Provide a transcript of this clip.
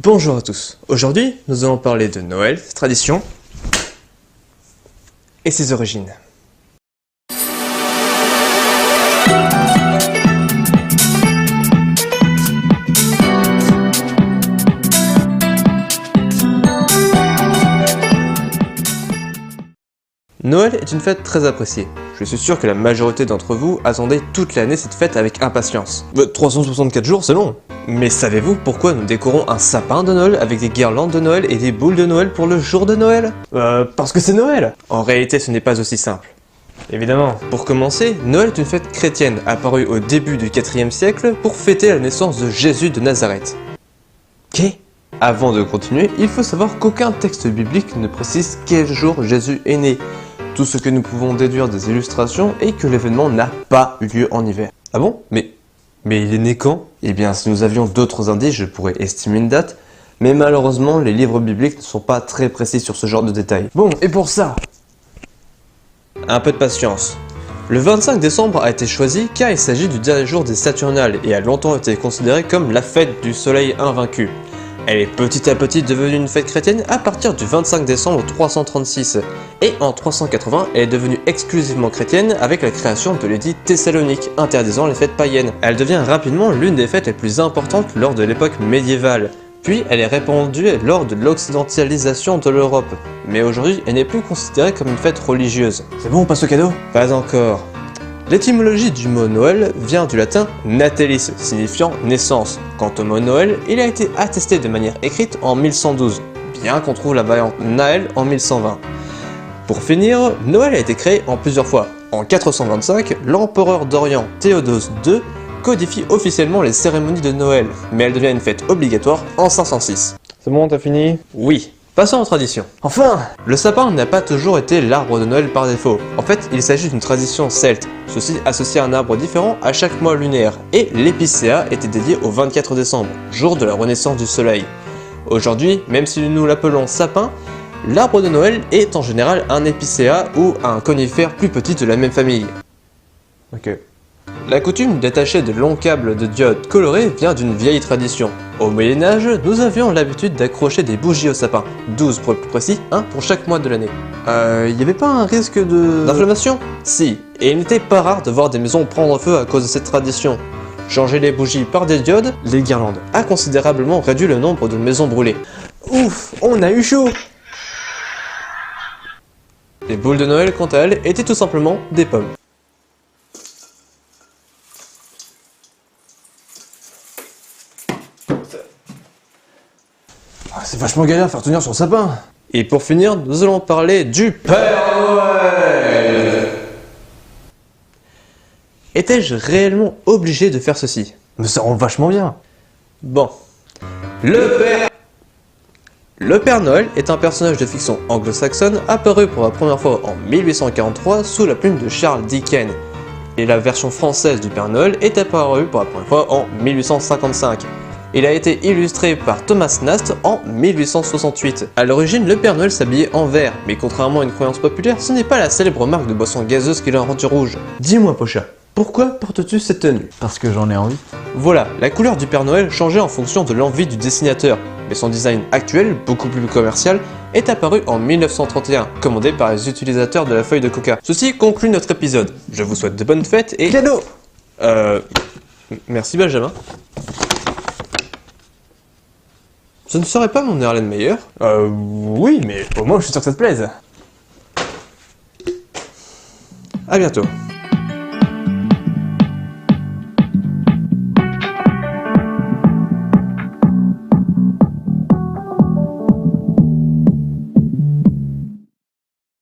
Bonjour à tous, aujourd'hui nous allons parler de Noël, ses traditions et ses origines. Noël est une fête très appréciée. Je suis sûr que la majorité d'entre vous attendait toute l'année cette fête avec impatience. 364 jours, c'est long. Mais savez-vous pourquoi nous décorons un sapin de Noël avec des guirlandes de Noël et des boules de Noël pour le jour de Noël? Parce que c'est Noël! En réalité, ce n'est pas aussi simple. Évidemment. Pour commencer, Noël est une fête chrétienne apparue au début du IVe siècle pour fêter la naissance de Jésus de Nazareth. Qu'est? Avant de continuer, il faut savoir qu'aucun texte biblique ne précise quel jour Jésus est né. Tout ce que nous pouvons déduire des illustrations est que l'événement n'a pas eu lieu en hiver. Ah bon? Mais il est né quand? Eh bien, si nous avions d'autres indices, je pourrais estimer une date, mais malheureusement, les livres bibliques ne sont pas très précis sur ce genre de détails. Bon, et pour ça, un peu de patience. Le 25 décembre a été choisi car il s'agit du dernier jour des Saturnales et a longtemps été considéré comme la fête du soleil invaincu. Elle est petit à petit devenue une fête chrétienne à partir du 25 décembre 336, et en 380, elle est devenue exclusivement chrétienne avec la création de l'édit Thessalonique, interdisant les fêtes païennes. Elle devient rapidement l'une des fêtes les plus importantes lors de l'époque médiévale, puis elle est répandue lors de l'occidentalisation de l'Europe. Mais aujourd'hui, elle n'est plus considérée comme une fête religieuse. C'est bon, on passe au cadeau? Pas encore. L'étymologie du mot Noël vient du latin natalis, signifiant naissance. Quant au mot Noël, il a été attesté de manière écrite en 1112, bien qu'on trouve la variante Naël en 1120. Pour finir, Noël a été créé en plusieurs fois. En 425, l'empereur d'Orient Théodose II codifie officiellement les cérémonies de Noël, mais elle devient une fête obligatoire en 506. C'est bon, t'as fini? Oui. Passons aux traditions. Enfin! Le sapin n'a pas toujours été l'arbre de Noël par défaut. En fait, il s'agit d'une tradition celte. Ceci associe un arbre différent à chaque mois lunaire, et l'épicéa était dédié au 24 décembre, jour de la renaissance du soleil. Aujourd'hui, même si nous l'appelons sapin, l'arbre de Noël est en général un épicéa ou un conifère plus petit de la même famille. Ok. La coutume d'attacher de longs câbles de diode colorés vient d'une vieille tradition. Au Moyen-Âge, nous avions l'habitude d'accrocher des bougies au sapin, 12 pour être plus précis, un pour chaque mois de l'année. Y avait pas un risque d'inflammation? Si, et il n'était pas rare de voir des maisons prendre feu à cause de cette tradition. Changer les bougies par des diodes, les guirlandes, a considérablement réduit le nombre de maisons brûlées. Ouf, on a eu chaud! Les boules de Noël, quant à elles, étaient tout simplement des pommes. C'est vachement galère à faire tenir sur le sapin. Et pour finir, nous allons parler du Père Noël. Étais-je réellement obligé de faire ceci? Mais ça rend vachement bien. Bon. Le Père Noël est un personnage de fiction anglo-saxonne apparu pour la première fois en 1843 sous la plume de Charles Dickens. Et la version française du Père Noël est apparue pour la première fois en 1855. Il a été illustré par Thomas Nast en 1868. A l'origine, le Père Noël s'habillait en vert, mais contrairement à une croyance populaire, ce n'est pas la célèbre marque de boisson gazeuse qui l'a rendu rouge. Dis-moi, Pocha, pourquoi portes-tu cette tenue? Parce que j'en ai envie. Voilà, la couleur du Père Noël changeait en fonction de l'envie du dessinateur, mais son design actuel, beaucoup plus commercial, est apparu en 1931, commandé par les utilisateurs de la feuille de coca. Ceci conclut notre épisode. Je vous souhaite de bonnes fêtes et... Cadeau! Merci Benjamin. Ce ne serait pas mon Erlenmeyer? Oui, mais au moins je suis sûr que ça te plaise. À bientôt.